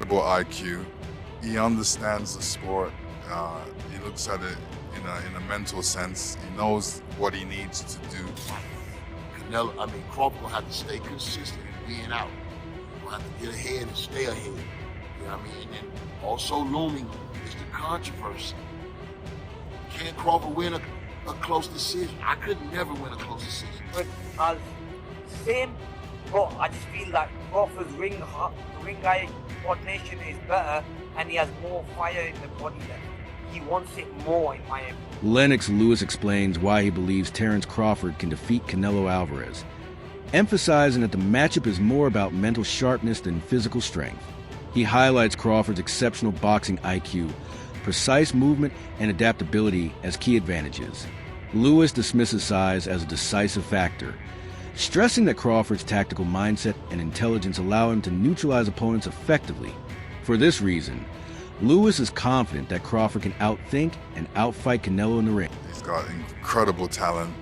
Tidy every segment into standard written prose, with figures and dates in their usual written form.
incredible IQ. He understands the sport. He looks at it in a mental sense. He knows what he needs to do. Crawford will have to stay consistent in being out. He'll have to get ahead and stay ahead. You know what I mean? And then also looming is the controversy. Can Crawford win a close decision? I could never win a close decision. But same, but I just feel like Crawford's ring eye coordination is better, and he has more fire in the body left. He wants it more, in my opinion. Lennox Lewis explains why he believes Terence Crawford can defeat Canelo Alvarez, emphasizing that the matchup is more about mental sharpness than physical strength. He highlights Crawford's exceptional boxing IQ, precise movement, and adaptability as key advantages. Lewis dismisses size as a decisive factor, stressing that Crawford's tactical mindset and intelligence allow him to neutralize opponents effectively. For this reason, Lewis is confident that Crawford can outthink and outfight Canelo in the ring. He's got incredible talent,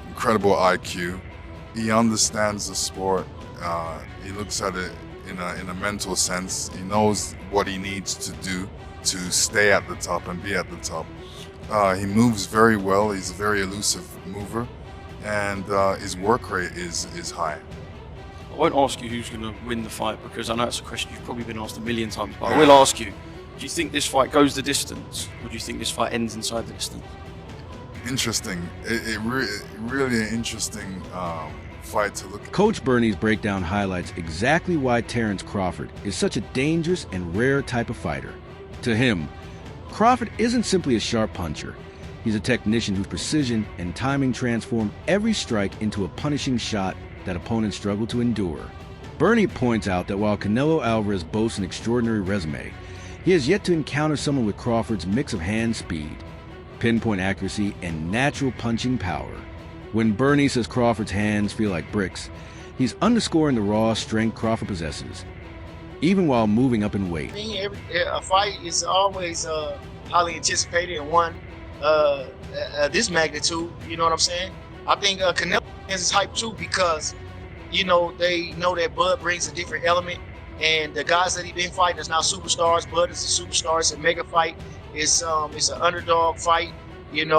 incredible IQ. He understands the sport. He looks at it in a mental sense. He knows what he needs to do to stay at the top and be at the top. He moves very well. He's a very elusive mover, and his work rate is high. I won't ask you who's going to win the fight, because I know it's a question you've probably been asked a million times, but I will ask you, do you think this fight goes the distance, or do you think this fight ends inside the distance? Interesting. Really an interesting fight to look at. Coach Bernie's breakdown highlights exactly why Terence Crawford is such a dangerous and rare type of fighter. To him, Crawford isn't simply a sharp puncher. He's a technician whose precision and timing transform every strike into a punishing shot that opponents struggle to endure. Bernie points out that while Canelo Alvarez boasts an extraordinary resume, he has yet to encounter someone with Crawford's mix of hand speed, pinpoint accuracy, and natural punching power. When Bernie says Crawford's hands feel like bricks, he's underscoring the raw strength Crawford possesses, even while moving up in weight. A fight is always highly anticipated, and one this magnitude, you know what I'm saying? I think Canelo is hype too, because they know that Bud brings a different element, and the guys that he's been fighting is now superstars. Bud is a superstar. It's a mega fight. It's an underdog fight, and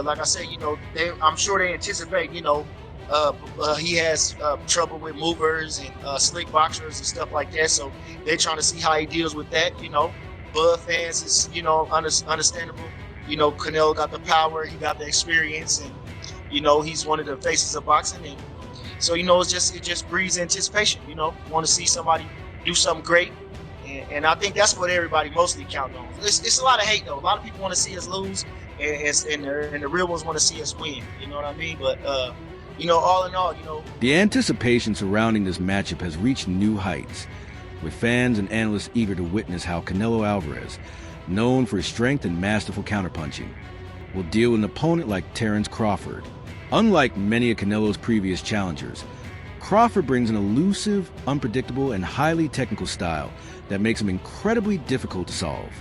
like I said, I'm sure they anticipate, he has trouble with movers and slick boxers and stuff like that, so they're trying to see how he deals with that. Bud fans is understandable. Canelo got the power, he got the experience, and he's one of the faces of boxing, and so it just breeds anticipation. Want to see somebody do something great, and I think that's what everybody mostly counting on. It's a lot of hate though. A lot of people want to see us lose, and the real ones want to see us win. You know what I mean? But all in all, the anticipation surrounding this matchup has reached new heights, with fans and analysts eager to witness how Canelo Alvarez, known for his strength and masterful counterpunching, will deal with an opponent like Terence Crawford. Unlike many of Canelo's previous challengers, Crawford brings an elusive, unpredictable, and highly technical style that makes him incredibly difficult to solve.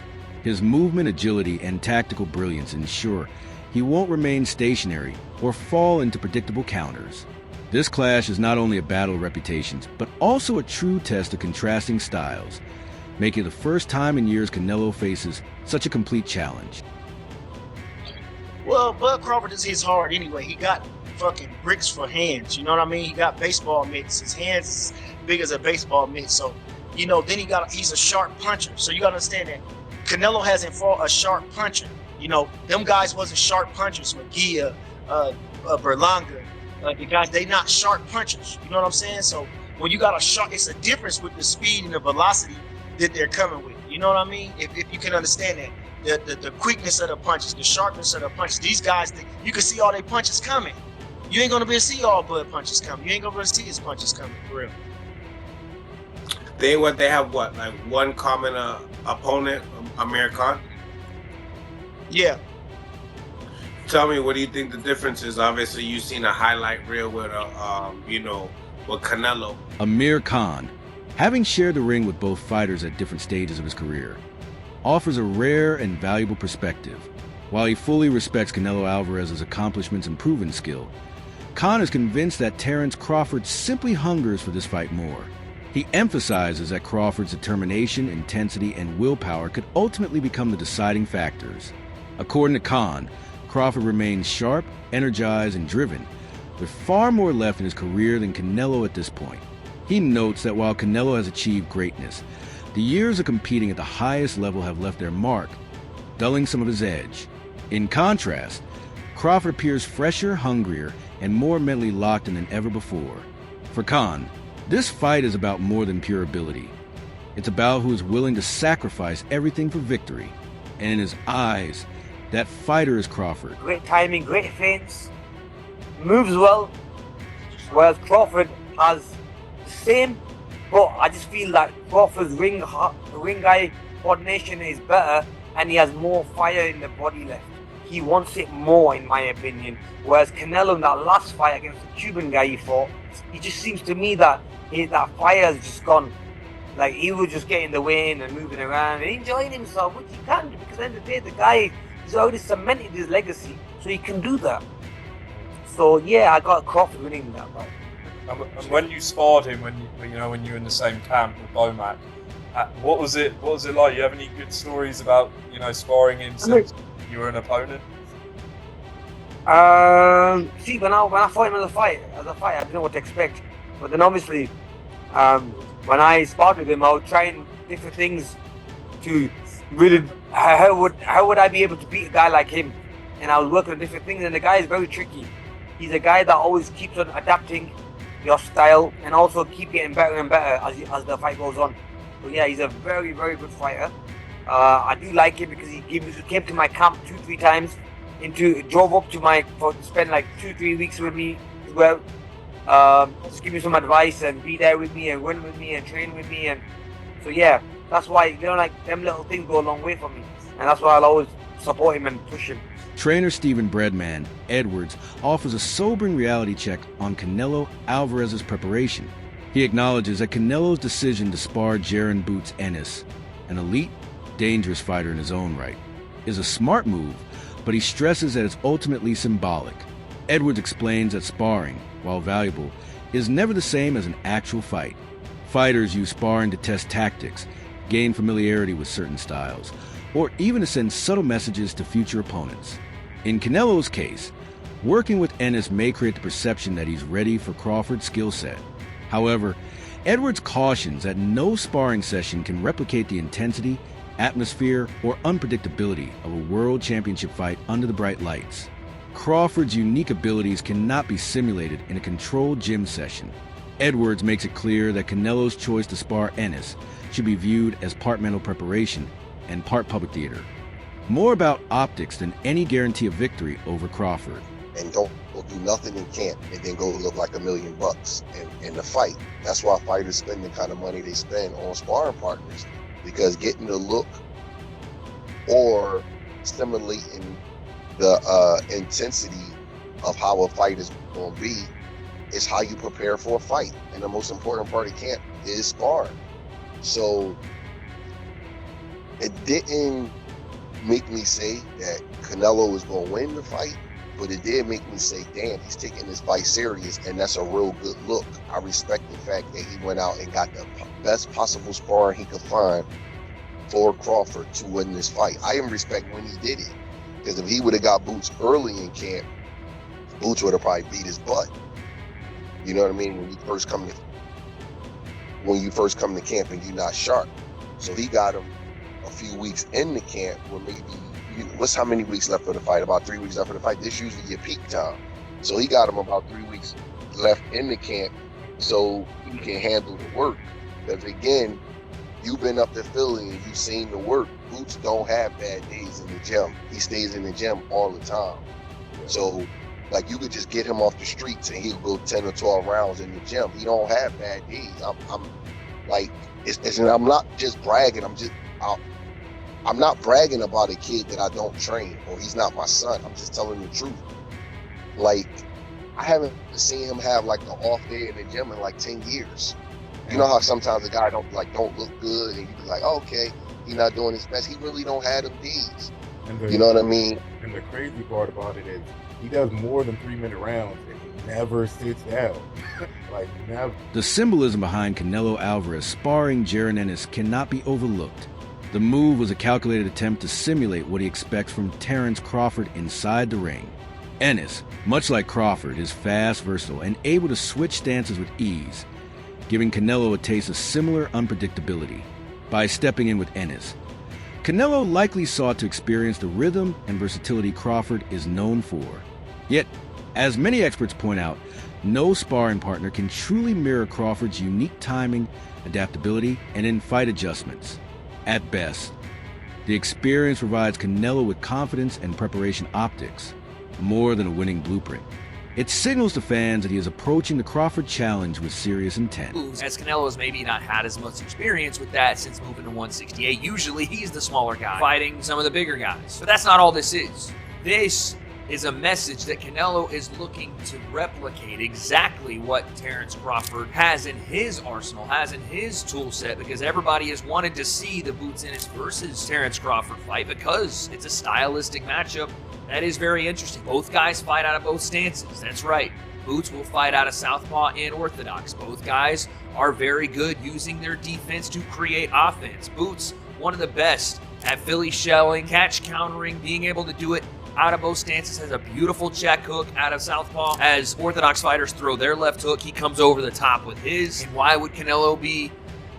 His movement, agility, and tactical brilliance ensure he won't remain stationary or fall into predictable counters. This clash is not only a battle of reputations, but also a true test of contrasting styles, making it the first time in years Canelo faces such a complete challenge. Well, Bud Crawford is his hard anyway. He got fucking bricks for hands. You know what I mean? He got baseball mitts. His hands is big as a baseball mitt. So, then he's a sharp puncher. So you gotta understand that Canelo hasn't fought a sharp puncher. Them guys wasn't sharp punchers. McGee, Berlanga, the guys, they not sharp punchers. You know what I'm saying? So when you got a sharp, it's a difference with the speed and the velocity that they're coming with. You know what I mean? If you can understand that. The quickness of the punches, the sharpness of the punches. These guys, you can see all their punches coming. You ain't gonna be able to see all Bud punches coming. You ain't gonna be able to see his punches coming, for real. They have what, like one common opponent, Amir Khan? Yeah. Tell me, what do you think the difference is? Obviously, you've seen a highlight reel with with Canelo. Amir Khan, having shared the ring with both fighters at different stages of his career, offers a rare and valuable perspective. While he fully respects Canelo Alvarez's accomplishments and proven skill, Khan is convinced that Terence Crawford simply hungers for this fight more. He emphasizes that Crawford's determination, intensity, and willpower could ultimately become the deciding factors. According to Khan, Crawford remains sharp, energized, and driven, with far more left in his career than Canelo at this point. He notes that while Canelo has achieved greatness, the years of competing at the highest level have left their mark, dulling some of his edge. In contrast, Crawford appears fresher, hungrier, and more mentally locked in than ever before. For Khan, this fight is about more than pure ability. It's about who is willing to sacrifice everything for victory. And in his eyes, that fighter is Crawford. Great timing, great feints, moves well, whereas Crawford has the same, but I just feel like Crawford's ring eye coordination is better, and he has more fire in the body left. He wants it more, in my opinion. Whereas Canelo, in that last fight against the Cuban guy he fought, it just seems to me that that fire has just gone. Like, he was just getting the wind and moving around and enjoying himself, which he can do, because at the end of the day, the guy, he's already cemented his legacy, so he can do that. So yeah, I got Crawford winning that fight. And when you sparred him, when you were in the same camp with Bomac, what was it like? You have any good stories about sparring him since you were an opponent? See, when I fought him as a fight, I didn't know what to expect. But then obviously, when I sparred with him, I was trying different things to really, how would I be able to beat a guy like him? And I was working on different things, and the guy is very tricky. He's a guy that always keeps on adapting your style and also keep getting better and better as the fight goes on. So yeah, he's a very, very good fighter. I do like him because he came to my camp 2-3 times, drove up to spend like 2-3 weeks with me as well. Just give me some advice and be there with me and run with me and train with me. And so yeah, that's why, like them little things go a long way for me. And that's why I'll always support him and push him. Trainer Stephen Breadman Edwards offers a sobering reality check on Canelo Alvarez's preparation. He acknowledges that Canelo's decision to spar Jaron Boots Ennis, an elite, dangerous fighter in his own right, is a smart move, but he stresses that it's ultimately symbolic. Edwards explains that sparring, while valuable, is never the same as an actual fight. Fighters use sparring to test tactics, gain familiarity with certain styles, or even to send subtle messages to future opponents. In Canelo's case, working with Ennis may create the perception that he's ready for Crawford's skill set. However, Edwards cautions that no sparring session can replicate the intensity, atmosphere, or unpredictability of a world championship fight under the bright lights. Crawford's unique abilities cannot be simulated in a controlled gym session. Edwards makes it clear that Canelo's choice to spar Ennis should be viewed as part mental preparation and part public theater. More about optics than any guarantee of victory over Crawford. And don't do nothing in camp and then go look like $1 million in the fight. That's why fighters spend the kind of money they spend on sparring partners, because getting the look or stimulating the intensity of how a fight is going to be is how you prepare for a fight. And the most important part of camp is sparring. So it didn't make me say that Canelo was going to win the fight, but it did make me say, damn, he's taking this fight serious, and that's a real good look. I respect the fact that he went out and got the best possible sparring he could find for Crawford to win this fight. I even respect when he did it, because if he would have got Boots early in camp, Boots would have probably beat his butt. You know what I mean? When you first come to camp and you're not sharp. So he got him a few weeks in the camp, where maybe, what's how many weeks left for the fight? About 3 weeks left for the fight. This usually your peak time. So he got him about 3 weeks left in the camp so he can handle the work. Because again, you've been up to Philly and you've seen the work. Boots don't have bad days in the gym. He stays in the gym all the time. So like, you could just get him off the streets and he'll go 10 or 12 rounds in the gym. He don't have bad days. I'm like, and I'm not just bragging. I'm not bragging about a kid that I don't train, or he's not my son. I'm just telling the truth. Like, I haven't seen him have like an off day in the gym in like 10 years. You know how sometimes a guy don't look good and you be like, oh, okay, he's not doing his best. He really don't have them days. You know what I mean? And the crazy part about it is he does more than 3-minute rounds, and never sits down. Like, never. The symbolism behind Canelo Alvarez sparring Jaron Ennis cannot be overlooked. The move was a calculated attempt to simulate what he expects from Terence Crawford inside the ring. Ennis, much like Crawford, is fast, versatile, and able to switch stances with ease, giving Canelo a taste of similar unpredictability. By stepping in with Ennis, Canelo likely sought to experience the rhythm and versatility Crawford is known for. Yet, as many experts point out, no sparring partner can truly mirror Crawford's unique timing, adaptability, and in-fight adjustments. At best, the experience provides Canelo with confidence and preparation optics, more than a winning blueprint. It signals to fans that he is approaching the Crawford challenge with serious intent. As Canelo has maybe not had as much experience with that since moving to 168. Usually he's the smaller guy fighting some of the bigger guys. But that's not all this is. This is a message that Canelo is looking to replicate exactly what Terence Crawford has in his arsenal, has in his tool set, because everybody has wanted to see the Boots Ennis versus Terence Crawford fight because it's a stylistic matchup that is very interesting. Both guys fight out of both stances. That's right. Boots will fight out of southpaw and orthodox. Both guys are very good using their defense to create offense. Boots, one of the best at Philly shelling, catch countering, being able to do it out of both stances, has a beautiful check hook out of southpaw. As orthodox fighters throw their left hook, he comes over the top with his. And why would Canelo be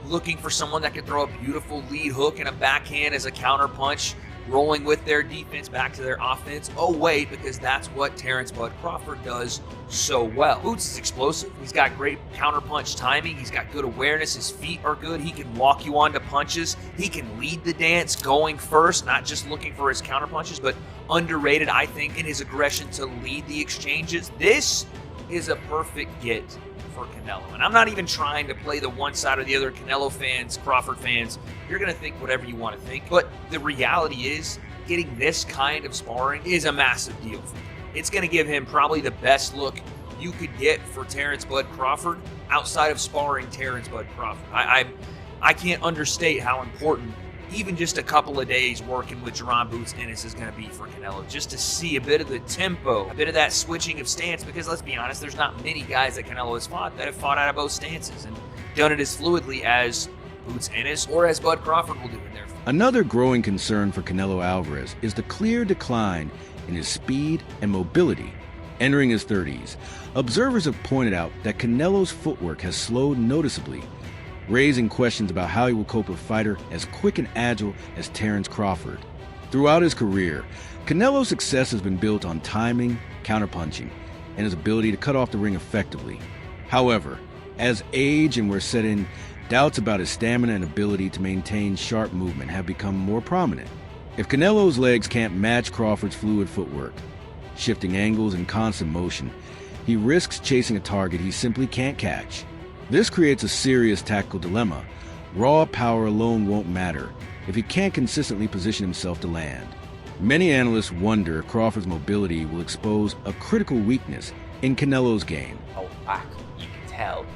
looking for someone that can throw a beautiful lead hook and a backhand as a counter punch, rolling with their defense back to their offense? Oh wait, because that's what Terence Bud Crawford does so well. Boots is explosive. He's got great counter punch timing. He's got good awareness. His feet are good. He can walk you onto punches. He can lead the dance going first, not just looking for his counter punches, but underrated, I think, in his aggression to lead the exchanges. This is a perfect get for Canelo. And I'm not even trying to play the one side or the other. Canelo fans, Crawford fans, you're going to think whatever you want to think. But the reality is, getting this kind of sparring is a massive deal for him. It's going to give him probably the best look you could get for Terence Bud Crawford outside of sparring Terence Bud Crawford. I can't understate how important even just a couple of days working with Jaron Boots Ennis is going to be for Canelo, just to see a bit of the tempo, a bit of that switching of stance, because let's be honest, there's not many guys that Canelo has fought that have fought out of both stances and done it as fluidly as Boots Ennis or as Bud Crawford will do in their fight. Another growing concern for Canelo Alvarez is the clear decline in his speed and mobility. Entering his 30s, observers have pointed out that Canelo's footwork has slowed noticeably, raising questions about how he will cope with a fighter as quick and agile as Terence Crawford. Throughout his career, Canelo's success has been built on timing, counterpunching, and his ability to cut off the ring effectively. However, as age and wear set in, doubts about his stamina and ability to maintain sharp movement have become more prominent. If Canelo's legs can't match Crawford's fluid footwork, shifting angles and constant motion, he risks chasing a target he simply can't catch. This creates a serious tactical dilemma. Raw power alone won't matter if he can't consistently position himself to land. Many analysts wonder if Crawford's mobility will expose a critical weakness in Canelo's game. Oh, back, you can tell.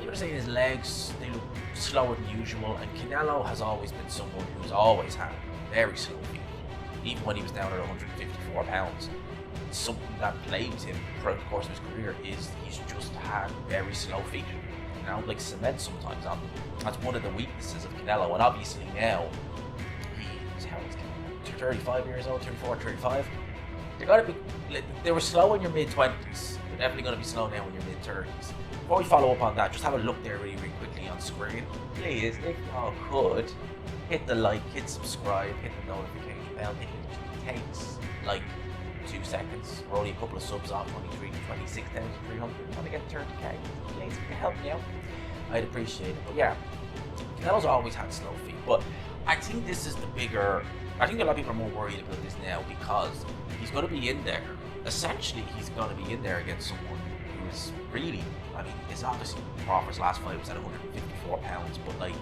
You were saying his legs, they look slower than usual, and Canelo has always been someone who's always had very slow feet. Even when he was down at 154 pounds. Something that plagued him throughout the course of his career is he's just had very slow feet. You know, like cement sometimes on them. That's one of the weaknesses of Canelo, and obviously now he's 35 years old, 34, 35. They were slow in your mid-20s. They're definitely going to be slow now in your mid-30s. Before we follow up on that, just have a look there really quickly on screen. Please, if you could, hit the like, hit subscribe, hit the notification bell. It takes like 2 seconds. We're only a couple of subs off 26,300. Want to get 30k? Please, if you can help me out, I'd appreciate it. But yeah, Canelo's always had slow feet, but I think this is the bigger. I think a lot of people are more worried about this now because he's going to be in there. Essentially, he's going to be in there against someone who is really. I mean, it's obviously Crawford's last fight was at 154 pounds, but like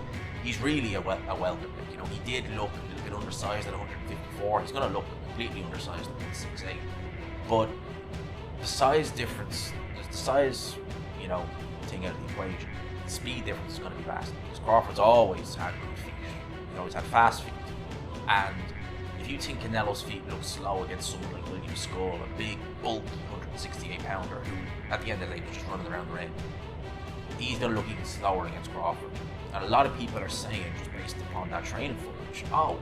he's really a welterweight. You know, he did look a little bit undersized at 154. He's going to look completely undersized at 168. But the size difference, the size, you know, thing out of the equation, the speed difference is going to be vast because Crawford's always had good feet. He's always had fast feet, and if you think Canelo's feet look slow against someone like William Skull, a big, bulky 168-pounder who, at the end of the day, was just running around the ring, he's going to look even slower against Crawford. And a lot of people are saying, just based upon that training footage, oh,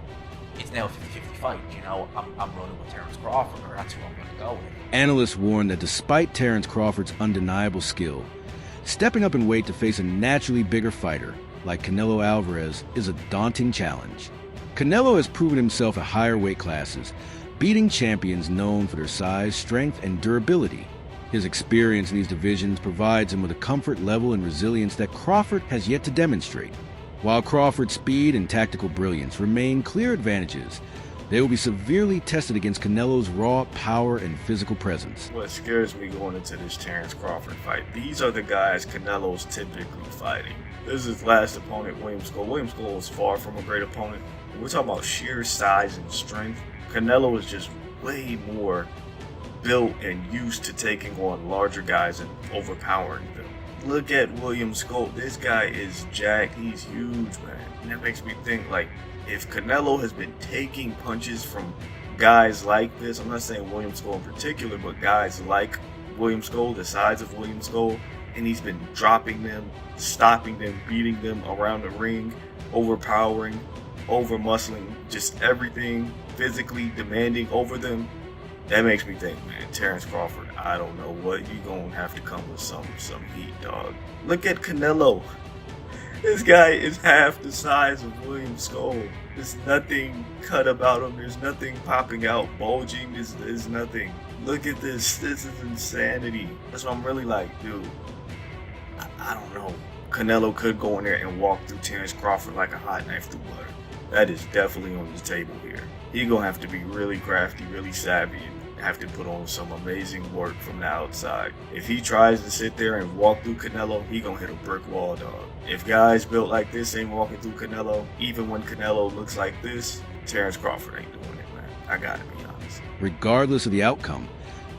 it's now a 50-50 fight, you know, I'm running with Terence Crawford, or that's who I'm going to go with. Analysts warn that despite Terence Crawford's undeniable skill, stepping up in weight to face a naturally bigger fighter like Canelo Alvarez is a daunting challenge. Canelo has proven himself at higher weight classes, beating champions known for their size, strength, and durability. His experience in these divisions provides him with a comfort level and resilience that Crawford has yet to demonstrate. While Crawford's speed and tactical brilliance remain clear advantages, they will be severely tested against Canelo's raw power and physical presence. What scares me going into this Terence Crawford fight, these are the guys Canelo's typically fighting. This is his last opponent, William Skull. William Skull is far from a great opponent. We're talking about sheer size and strength. Canelo is just way more built and used to taking on larger guys and overpowering them. Look at William Skull. This guy is jacked. He's huge, man. And that makes me think, like, if Canelo has been taking punches from guys like this, I'm not saying William Skull in particular, but guys like William Skull, the size of William Skull, and he's been dropping them, stopping them, beating them around the ring, overpowering, over-muscling, just everything physically demanding over them. That makes me think, man, Terence Crawford, I don't know what you gonna have to come with some heat, dog. Look at Canelo. This guy is half the size of William Skull. There's nothing cut about him. There's nothing popping out, bulging. There's nothing. Look at this. This is insanity. That's what I'm really like, dude. I don't know. Canelo could go in there and walk through Terence Crawford like a hot knife through butter. That is definitely on the table here. He's gonna have to be really crafty, really savvy, and have to put on some amazing work from the outside. If he tries to sit there and walk through Canelo, he gonna hit a brick wall, dog. If guys built like this ain't walking through Canelo, even when Canelo looks like this, Terence Crawford ain't doing it, man. I gotta be honest. Regardless of the outcome,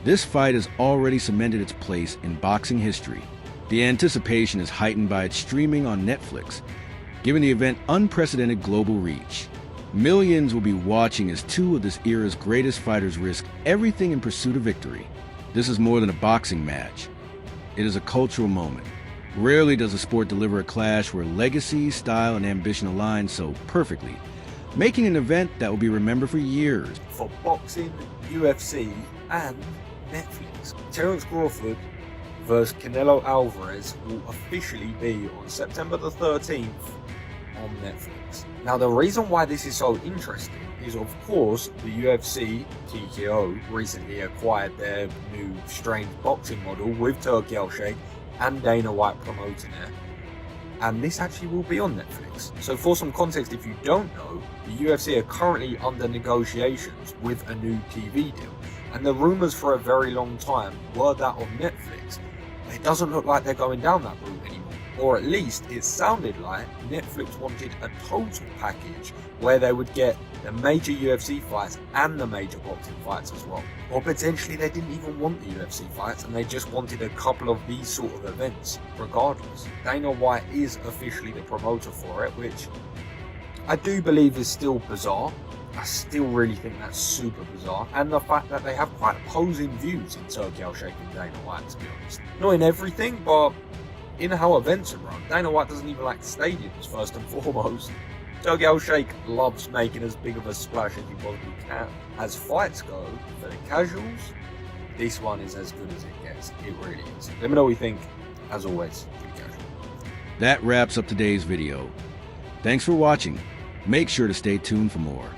this fight has already cemented its place in boxing history. The anticipation is heightened by its streaming on Netflix, giving the event unprecedented global reach. Millions will be watching as two of this era's greatest fighters risk everything in pursuit of victory. This is more than a boxing match. It is a cultural moment. Rarely does a sport deliver a clash where legacy, style, and ambition align so perfectly, making an event that will be remembered for years. For boxing, UFC, and Netflix, Terence Crawford versus Canelo Alvarez will officially be on September the 13th on Netflix. Now, the reason why this is so interesting is, of course, the UFC, TKO, recently acquired their new strange boxing model with Turki Al-Sheikh and Dana White promoting it. And this actually will be on Netflix. So for some context, if you don't know, the UFC are currently under negotiations with a new TV deal. And the rumours for a very long time were that of Netflix. It doesn't look like they're going down that route anymore. Or at least it sounded like Netflix wanted a total package where they would get the major UFC fights and the major boxing fights as well. Or potentially they didn't even want the UFC fights and they just wanted a couple of these sort of events. Regardless, Dana White is officially the promoter for it, which I do believe is still bizarre. I still really think that's super bizarre. And the fact that they have quite opposing views in Turki Al-Sheikh and Dana White, to be honest. Not in everything, but in how events are run. Dana White doesn't even like stadiums, first and foremost. Turki Al-Sheikh loves making as big of a splash as he possibly can. As fights go, for the casuals, this one is as good as it gets. It really is. Let me know what you think. As always, keep it casual. That wraps up today's video. Thanks for watching. Make sure to stay tuned for more.